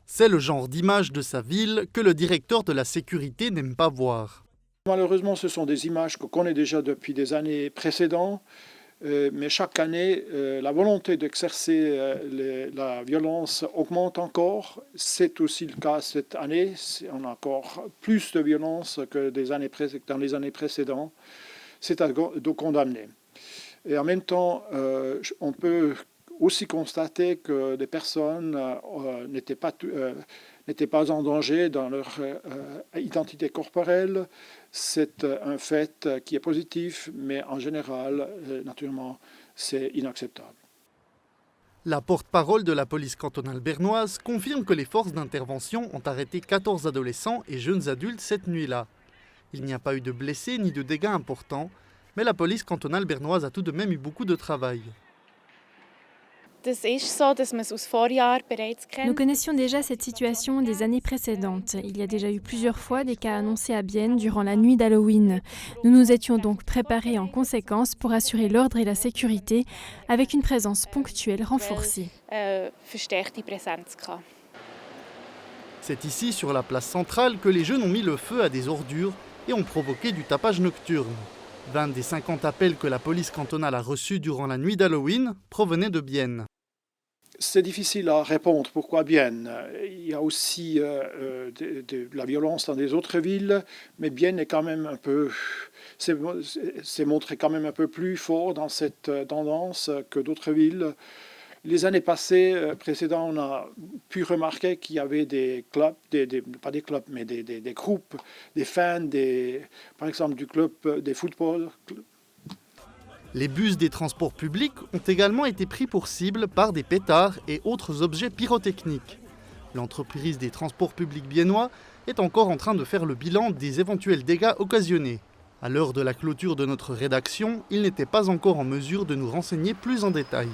C'est le genre d'image de sa ville que le directeur de la sécurité n'aime pas voir. Malheureusement, ce sont des images qu'on connaît déjà depuis des années précédentes, mais chaque année, la volonté d'exercer la violence augmente encore. C'est aussi le cas cette année. On a encore plus de violence que dans les années précédentes. C'est à condamner. Et en même temps, on peut aussi constater que des personnes n'étaient pas en danger dans leur identité corporelle. C'est un fait qui est positif, mais en général, naturellement, c'est inacceptable. La porte-parole de la police cantonale bernoise confirme que les forces d'intervention ont arrêté 14 adolescents et jeunes adultes cette nuit-là. Il n'y a pas eu de blessés ni de dégâts importants, mais la police cantonale bernoise a tout de même eu beaucoup de travail. Nous connaissions déjà cette situation des années précédentes. Il y a déjà eu plusieurs fois des cas annoncés à Bienne durant la nuit d'Halloween. Nous nous étions donc préparés en conséquence pour assurer l'ordre et la sécurité avec une présence ponctuelle renforcée. C'est ici, sur la place centrale, que les jeunes ont mis le feu à des ordures et ont provoqué du tapage nocturne. 20 des 50 appels que la police cantonale a reçus durant la nuit d'Halloween provenaient de Bienne. C'est difficile à répondre. Pourquoi Bienne? Il y a aussi de la violence dans des autres villes, mais Bienne est quand même s'est montré quand même un peu plus fort dans cette tendance que d'autres villes. Les années passées, précédentes, on a pu remarquer qu'il y avait des clubs, pas des clubs, mais des groupes, des fans, par exemple du club des football. Les bus des transports publics ont également été pris pour cible par des pétards et autres objets pyrotechniques. L'entreprise des transports publics biennois est encore en train de faire le bilan des éventuels dégâts occasionnés. À l'heure de la clôture de notre rédaction, il n'était pas encore en mesure de nous renseigner plus en détail.